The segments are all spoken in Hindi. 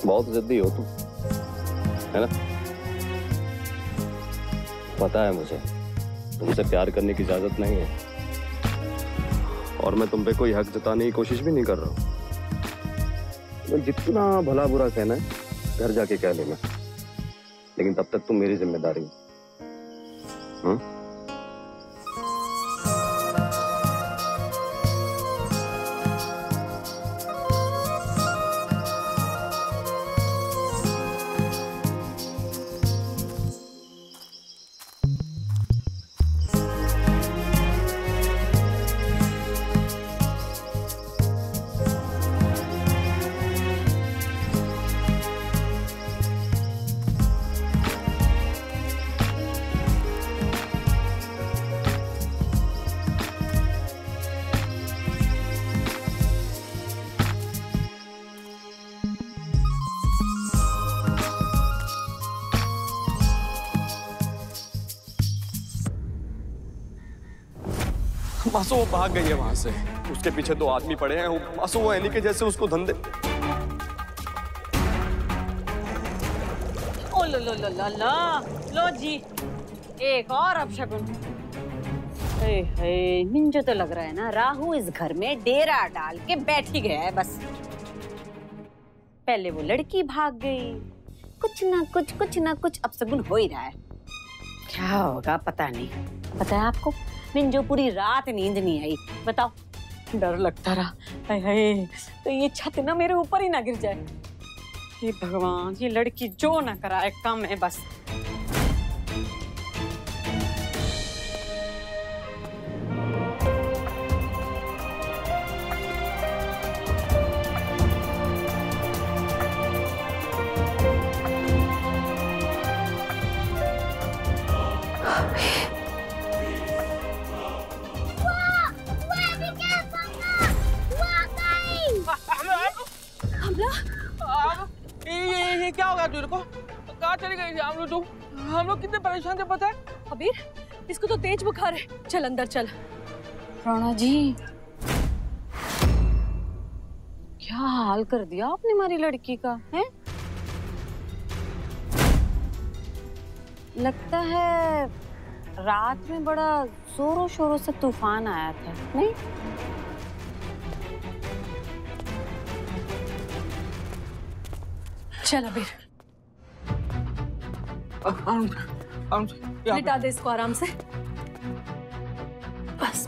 बहुत जिद्दी हो तुम, है ना? पता है मुझे तुमसे प्यार करने की इजाजत नहीं है, और मैं तुम पे कोई हक जताने की कोशिश भी नहीं कर रहा हूं। मैं जितना भला बुरा कहना है घर जाके कह लेना, लेकिन तब तक तुम मेरी जिम्मेदारी हो। मासो वो भाग गई है वहां से, उसके पीछे 2 आदमी पड़े हैं। मासो वो एनी के जैसे उसको धंधे। ओ लो लो लो लो लो लो जी, एक और अपशगुन। मुझे तो लग रहा है ना राहु इस घर में डेरा डाल के बैठ ही गया है बस। पहले वो लड़की भाग गई, कुछ ना कुछ अपशगुन हो ही रहा है। क्या होगा पता नहीं। पता है आपको, मिंजो पूरी रात नींद नहीं आई। बताओ, डर लगता रहा हाय तो ये छत ना मेरे ऊपर ही ना गिर जाए। ये भगवान, ये लड़की जो ना कराए काम है बस। ये क्या हो गया तेरे को? कहाँ चली गई थी हम लोग? तुम हम लोग कितने परेशान थे पता है? अबीर, इसको तो तेज बुखार है, चल अंदर चल। राणा जी, क्या हाल कर दिया आपने हमारी लड़की का, है? लगता है रात में बड़ा जोरों शोरों से तूफान आया था, नहीं? चल अबीर, लिटा दे इसको आराम से। बस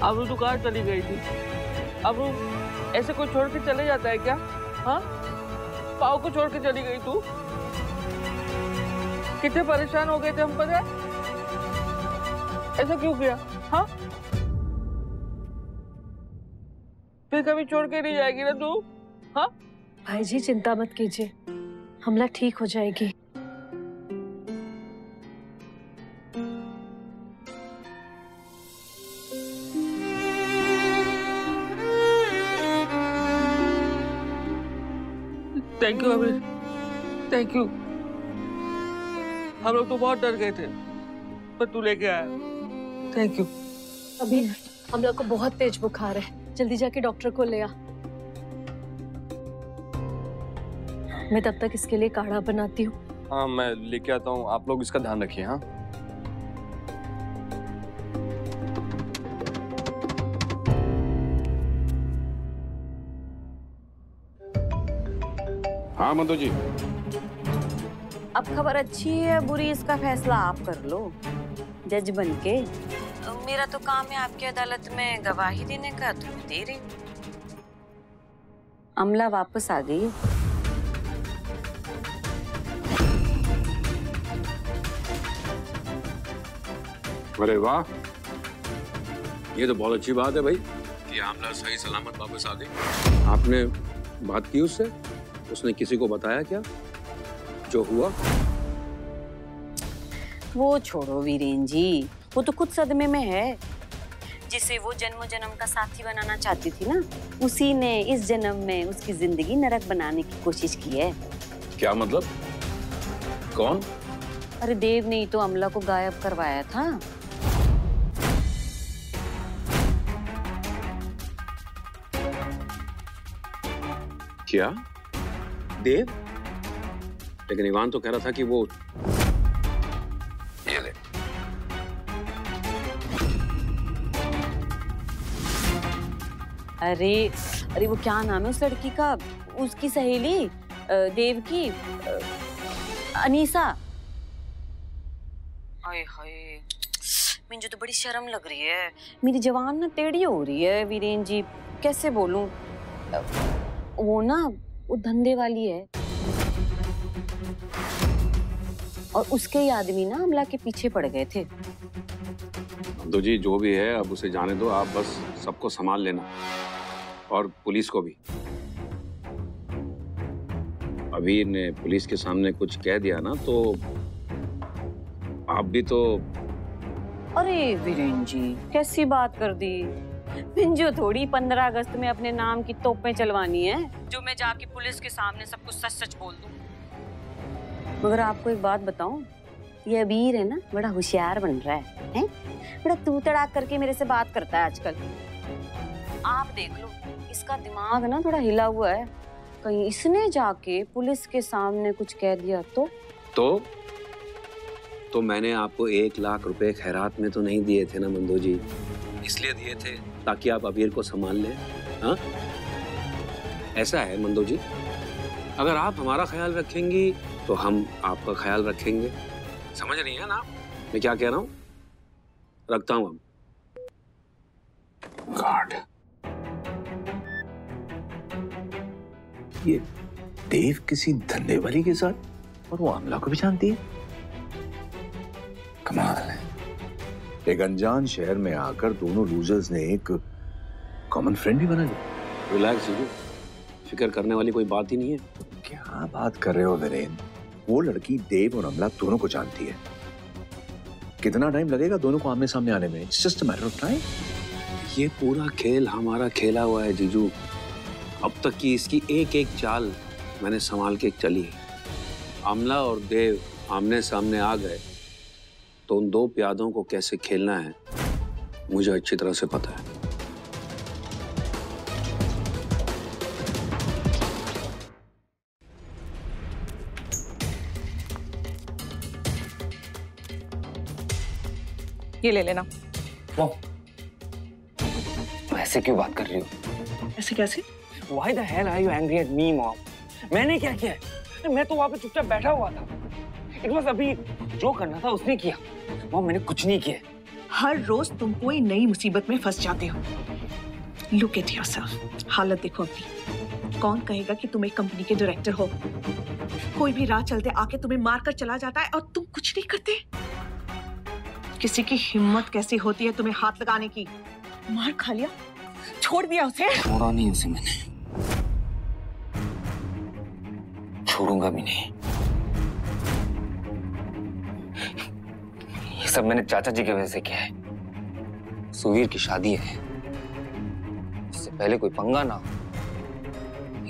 अब तो कहाँ चली गई थी? अब ऐसे कोई छोड़ के चले जाता है क्या? हाँ, पाव को छोड़ के चली गई तू। कितने परेशान हो गए थे हम, पता है? ऐसा क्यों किया? हाँ, फिर कभी छोड़ के नहीं जाएगी ना तू? हाँ भाई जी, चिंता मत कीजिए, हमला ठीक हो जाएगी। थैंक यू अबीर, थैंक यू। हम लोग तो बहुत डर गए थे, पर तू लेके आया, थैंक यू। अबीर, हम लोग को बहुत तेज बुखार है, जल्दी जाके डॉक्टर को ले आ। मैं तब तक इसके लिए काढ़ा बनाती हूँ। हाँ, मैं लेके आता हूँ, आप लोग इसका ध्यान रखिए। हाँ, हाँ मधु जी। अब खबर अच्छी है बुरी, इसका फैसला आप कर लो जज बन के। मेरा तो काम है आपकी अदालत में गवाही देने का, तो मैं दे रही हूँ। अमला वापस आ गई। अरे वाह, ये तो बहुत अच्छी बात है भाई कि आमला सही सलामत वापस आ गई। आपने बात की उससे? उसने किसी को बताया क्या जो हुआ? वो छोड़ो वीरेन जी, वो तो खुद सदमे में है। जिसे वो जन्म जन्म का साथी बनाना चाहती थी ना, उसी ने इस जन्म में उसकी जिंदगी नरक बनाने की कोशिश की है। क्या मतलब? कौन? अरे देव ने ही तो अमला को गायब करवाया था। क्या? देव? लेकिन इवान तो कह रहा था कि वो ये ले। अरे अरे वो क्या नाम है उस लड़की का, उसकी सहेली देव की, अनीसा। हाय हाय, मुझे तो बड़ी शर्म लग रही है, मेरी जवान ना टेढ़ी हो रही है वीरेन जी, कैसे बोलूं। वो ना वो धंधे वाली है और उसके ही आदमी ना अमला के पीछे पड़ गए थे। तो जी जो भी है अब उसे जाने दो, आप बस सबको संभाल लेना और पुलिस को भी। अभी ने पुलिस के सामने कुछ कह दिया ना तो आप भी तो। अरे वीरेन जी कैसी बात कर दी, जो थोड़ी 15 अगस्त में अपने नाम की तोपें चलवानी है जो मैं जाके पुलिस के सामने सब कुछ सच सच बोल दूं। मगर आपको एक बात बताऊं, ये अबीर है ना बड़ा होशियार बन रहा है? बड़ा तू तड़ाक करके मेरे से बात करता है आजकल। आप देख लो इसका दिमाग ना थोड़ा हिला हुआ है, कहीं इसने जाके पुलिस के सामने कुछ कह दिया तो मैंने आपको 1 लाख रुपए खैरात में तो नहीं दिए थे ना मंदो जी, इसलिए दिए थे ताकि आप अबीर को संभाल लें। हाँ ऐसा है मंदो जी, अगर आप हमारा ख्याल रखेंगी तो हम आपका ख्याल रखेंगे, समझ रही हैं ना मैं क्या कह रहा हूँ? रखता हूँ अब। गॉड, ये देव किसी धंधे वाली के साथ और वो अमला को भी जानती है। कमाल है, एक अनजान शहर में आकर दोनों लूजर्स ने एक कॉमन फ्रेंड भी बना लिया। रिलैक्स जीजू, फिक्र करने वाली कोई बात ही नहीं है। क्या बात कर रहे हो वीरेन, वो लड़की देव और अमला दोनों को जानती है। कितना टाइम लगेगा दोनों को आमने सामने आने में? It's just a matter of time. ये पूरा खेल हमारा खेला हुआ है जीजू, अब तक की इसकी एक एक चाल मैंने संभाल के चली है। अमला और देव आमने सामने आ गए तो उन 2 प्यादों को कैसे खेलना है मुझे अच्छी तरह से पता है। ये ले लेना। वो ऐसे क्यों बात कर रही हो? ऐसे कैसे? Why the hell are you angry at me, mom? मैंने क्या किया? मैं तो वहाँ पे चुपचाप बैठा हुआ था। It was अभी जो करना था उसने किया। मॉम मैंने कुछ नहीं किया। हर रोज तुम कोई नई मुसीबत में फंस जाते हो। Look at yourself, हालत देखो अपनी। कौन कहेगा कि तुम एक कंपनी के डायरेक्टर हो? कोई भी राह चलते आके तुम्हें मारकर चला जाता है और तुम कुछ नहीं करते। किसी की हिम्मत कैसी होती है तुम्हें हाथ लगाने की? मार खा लिया, छोड़ दिया उसे? छोड़ा नहीं उसे मैंने, छोड़ूंगा भी नहीं। ये सब मैंने चाचा जी की वजह से किया है। सुवीर की शादी है, इससे पहले कोई पंगा ना हो,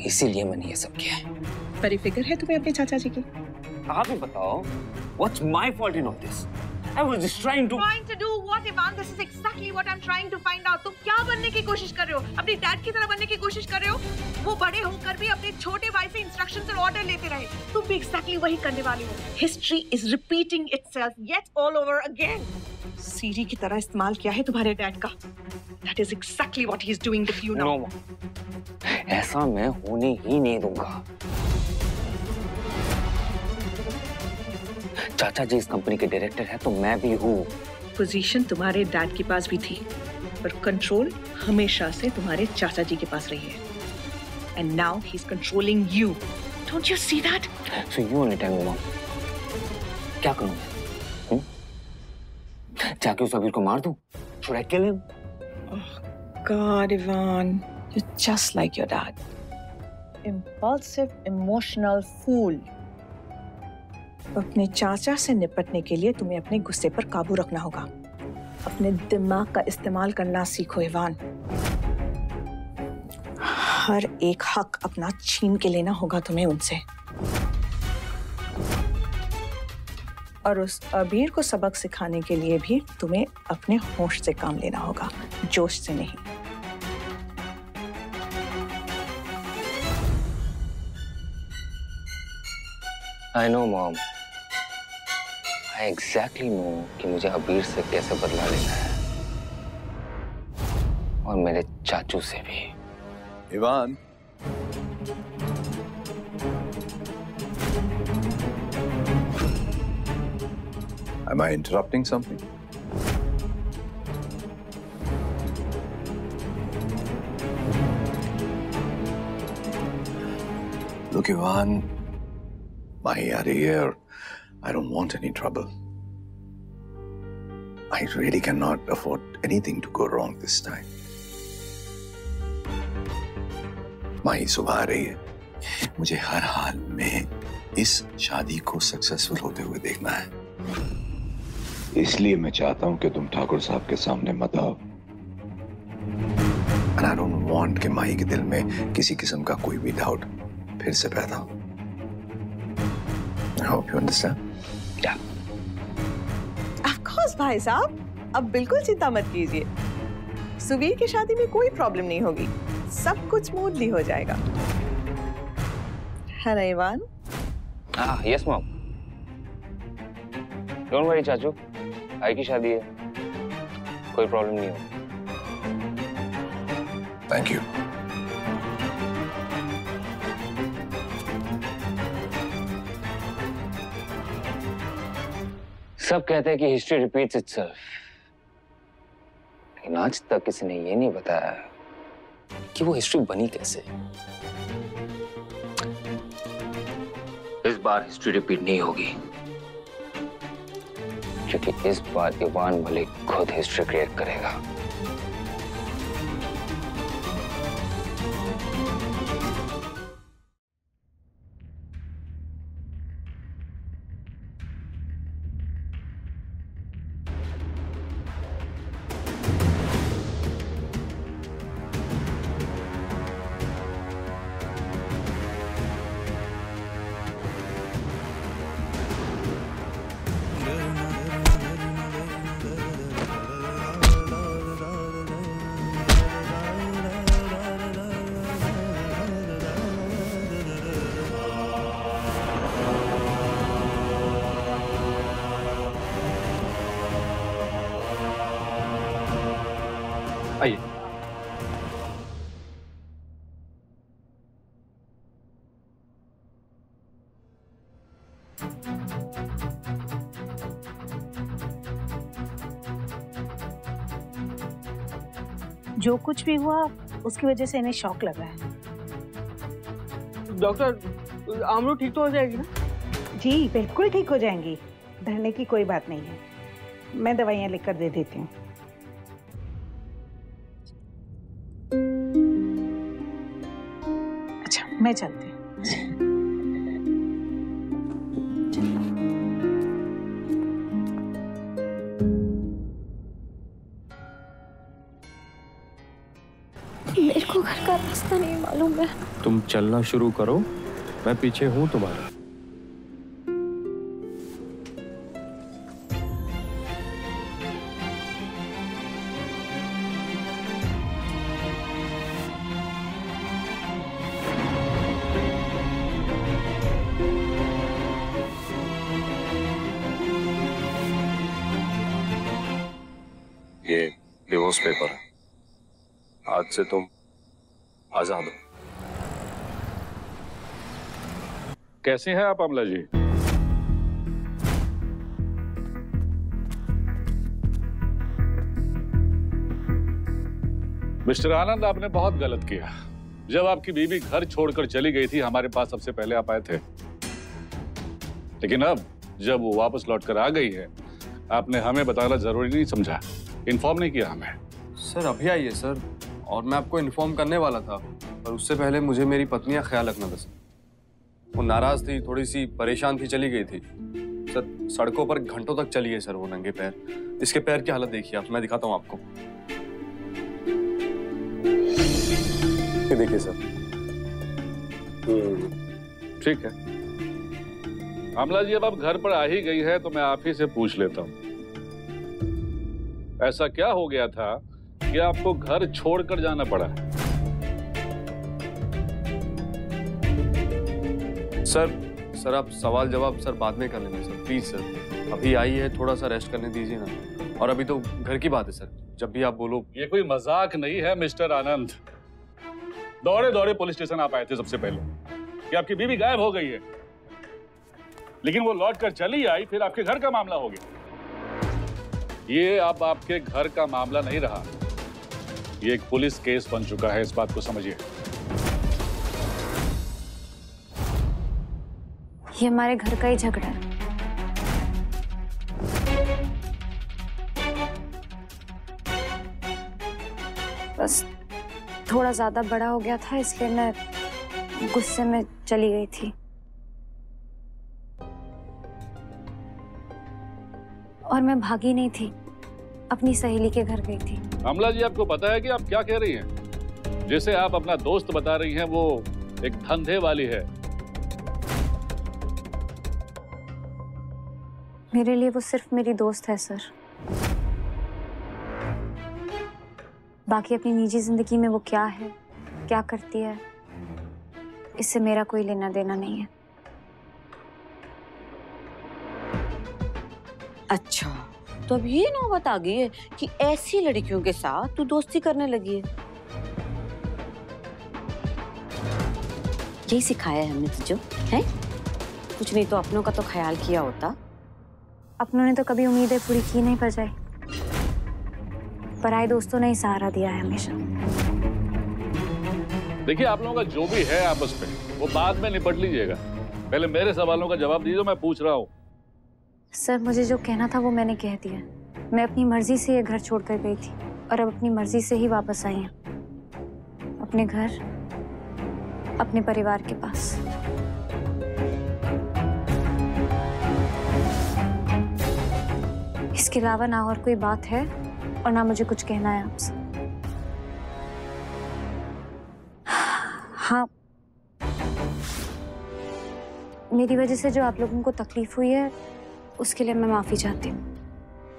इसीलिए मैंने ये सब किया है। बड़ी फिक्र है तुम्हें अपने चाचा जी की? आप ही बताओ, what's my fault in all this? I was just trying to do what, Ivan? This is exactly what I'm trying to find out. तुम क्या बनने की कोशिश कर रहे हो? अपने डैड की तरह बनने की कोशिश कर रहे हो? वो बड़े होकर भी अपने छोटे भाई से इंस्ट्रक्शंस और ऑर्डर लेते रहे। तुम भी exactly वही करने वाले हो। History is repeating itself yet all over again. सीढ़ी की तरह इस्तेमाल किया है तुम्हारे डैड का। That is exactly what he is doing with you now. No, ऐसा मैं होने ही नहीं दूंगा। चाचा जी इस कंपनी के डायरेक्टर है तो मैं भी हूँ। पोजीशन तुम्हारे डैड के पास भी थी, पर कंट्रोल हमेशा से तुम्हारे चाचा जी के पास रही है। And now he's controlling you. Don't you see that? So you only tell me, mom. क्या करूँ मैं? जाके उस अबीर को मार दूँ? Should I kill him? Oh God, Ivan, you're just like your dad. Impulsive, emotional fool. अपने चाचा से निपटने के लिए तुम्हें अपने गुस्से पर काबू रखना होगा। अपने दिमाग का इस्तेमाल करना सीखो इवान। हर एक हक अपना छीन के लेना होगा तुम्हें उनसे। और उस अबीर को सबक सिखाने के लिए भी तुम्हें अपने होश से काम लेना होगा, जोश से नहीं। I know, Mom. I exactly know कि मुझे अबीर से कैसे बदला लेना है, और मेरे चाचू से भी। Ivan, am I interrupting something? Look, Ivan, Mahi are here. I don't want any trouble. I really cannot afford anything to go wrong this time. माही सुबह आ रही है, मुझे हर हाल में इस शादी को सक्सेसफुल होते हुए देखना है, इसलिए मैं चाहता हूं कि तुम ठाकुर साहब के सामने मत आओ। And I don't want कि माही के दिल में किसी किस्म का कोई भी डाउट फिर से पैदा हो। I hope you understand. Yeah. Of course भाई साहब, अब बिल्कुल चिंता मत कीजिए। सुबीर की शादी में कोई प्रॉब्लम नहीं होगी, सब कुछ स्मूथली हो जाएगा। है ना Ivan? Yes, Mom. Don't worry, चाचू, भाई की शादी है, कोई प्रॉब्लम नहीं होगी। Thank you. सब कहते हैं कि हिस्ट्री रिपीट्स इटसेल्फ, लेकिन आज तक किसी ने ये नहीं बताया कि वो हिस्ट्री बनी कैसे। इस बार हिस्ट्री रिपीट नहीं होगी, क्योंकि इस बार इवान मलिक खुद हिस्ट्री क्रिएट करेगा। आइए। जो कुछ भी हुआ उसकी वजह से इन्हें शॉक लगा है। डॉक्टर, आमरू ठीक तो हो जाएगी ना? जी बिल्कुल ठीक हो जाएंगी, डरने की कोई बात नहीं है। मैं दवाइयाँ लिख कर दे देती हूँ। अच्छा, मैं चलती हूँ। मेरे को घर का रास्ता नहीं मालूम है। तुम चलना शुरू करो, मैं पीछे हूं तुम्हारा। ये डिवोर्स पेपर है, आज से तुम आजाद हो। कैसे हैं आप अमला जी? मिस्टर आनंद, आपने बहुत गलत किया। जब आपकी बीवी घर छोड़कर चली गई थी, हमारे पास सबसे पहले आप आए थे, लेकिन अब जब वो वापस लौटकर आ गई है, आपने हमें बताना जरूरी नहीं समझा, इन्फॉर्म नहीं किया हमें। सर अभी आई है सर, और मैं आपको इन्फॉर्म करने वाला था, पर उससे पहले मुझे मेरी पत्नी का ख्याल रखना था। वो नाराज थी, थोड़ी सी परेशान थी, चली गई थी। सर सड़कों पर घंटों तक चली है सर वो नंगे पैर। इसके पैर की हालत देखिए आप, मैं दिखाता हूँ आपको। ये देखिए सर। ठीक है, अमला जी, अब आप घर पर आ ही गई है तो मैं आप ही से पूछ लेता हूँ, ऐसा क्या हो गया था कि आपको घर छोड़कर जाना पड़ा? सर आप सवाल जवाब सर बाद में कर लेना सर, प्लीज सर। अभी आई है, थोड़ा सा रेस्ट करने दीजिए ना। और अभी तो घर की बात है सर, जब भी आप बोलो। ये कोई मजाक नहीं है मिस्टर आनंद। दौड़े दौड़े पुलिस स्टेशन आप आए थे सबसे पहले कि आपकी बीवी गायब हो गई है, लेकिन वो लौट कर चली आई, फिर आपके घर का मामला हो गया। ये अब आपके घर का मामला नहीं रहा, ये एक पुलिस केस बन चुका है, इस बात को समझिए। ये हमारे घर का ही झगड़ा है। बस थोड़ा ज्यादा बड़ा हो गया था, इसलिए मैं गुस्से में चली गई थी। और मैं भागी नहीं थी, अपनी सहेली के घर गई थी। अमला जी, आपको पता है कि आप क्या कह रही हैं? जिसे आप अपना दोस्त बता रही हैं वो एक धंधे वाली है। मेरे लिए वो सिर्फ मेरी दोस्त है सर। बाकी अपनी निजी जिंदगी में वो क्या है, क्या करती है, इससे मेरा कोई लेना देना नहीं है। अच्छा, तो अब ये नौबत आ गई है कि ऐसी लड़कियों के साथ तू दोस्ती करने लगी है। यही सिखाया है हमने तुझे, हैं? कुछ नहीं तो अपनों का तो ख्याल किया होता। अपनों ने तो कभी उम्मीदें पूरी की नहीं बजाई, पराए दोस्तों ने ही सहारा दिया है हमेशा। देखिए, आप लोगों का जो भी है आपस में वो बाद में निपट लीजिएगा, पहले मेरे सवालों का जवाब दीजिए, मैं पूछ रहा हूँ। सर, मुझे जो कहना था वो मैंने कह दिया। मैं अपनी मर्जी से ये घर छोड़कर गई थी और अब अपनी मर्जी से ही वापस आई हूँ अपने घर, अपने परिवार के पास। इसके अलावा ना और कोई बात है और ना मुझे कुछ कहना है आपसे। हाँ, मेरी वजह से जो आप लोगों को तकलीफ हुई है उसके लिए मैं माफी चाहती हूँ।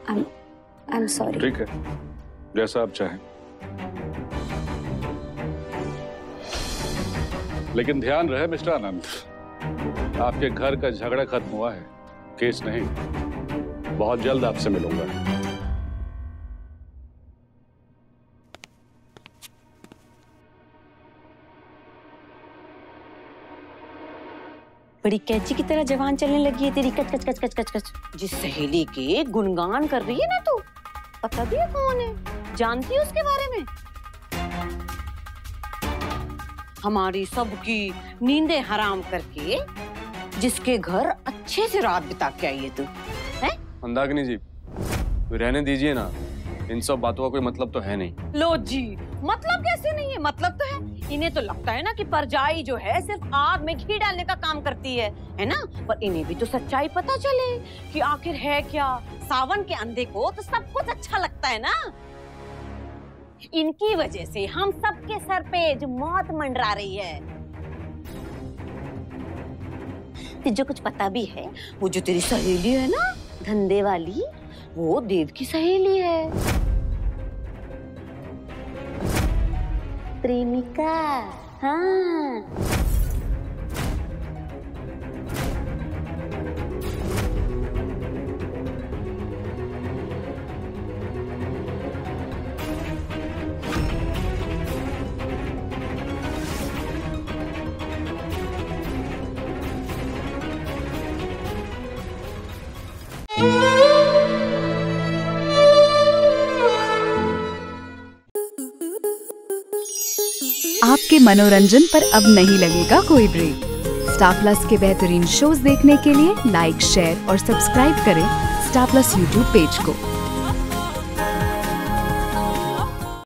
I am sorry. ठीक है, जैसा आप चाहें, लेकिन ध्यान रहे मिस्टर आनंद, आपके घर का झगड़ा खत्म हुआ है, केस नहीं। बहुत जल्द आपसे मिलूंगा। बड़ी कैंची की तरह जवान चलने लगी है तेरी, कच कच कच कच कच कच। जिस सहेली के गुणगान कर रही है ना तू, पता भी है कौन है, जानती है उसके बारे में? हमारी सबकी नींदें हराम करके जिसके घर अच्छे से रात बिता के आई है तू, हैं? मंदाकिनी जी, रहने दीजिए ना, इन सब बातों का कोई मतलब तो है नहीं। लो जी, मतलब कैसे नहीं है? मतलब तो है। इन्हें तो लगता है ना कि परजाई जो है सिर्फ आग में घी डालने का काम करती है ना? पर इन्हें भी तो सच्चाई पता चले कि आखिर है क्या। सावन के अंधे को तो सब कुछ अच्छा लगता है ना। इनकी वजह से हम सबके सर पे जो मौत मंडरा रही है। तुझे कुछ पता भी है? वो जो तेरी सहेली है ना, धंधे वाली, वो देव की सहेली है। प्रेमिका, हाँ। आपके मनोरंजन पर अब नहीं लगेगा कोई ब्रेक। स्टार प्लस के बेहतरीन शोज देखने के लिए लाइक, शेयर और सब्सक्राइब करें स्टार प्लस यूट्यूब पेज को।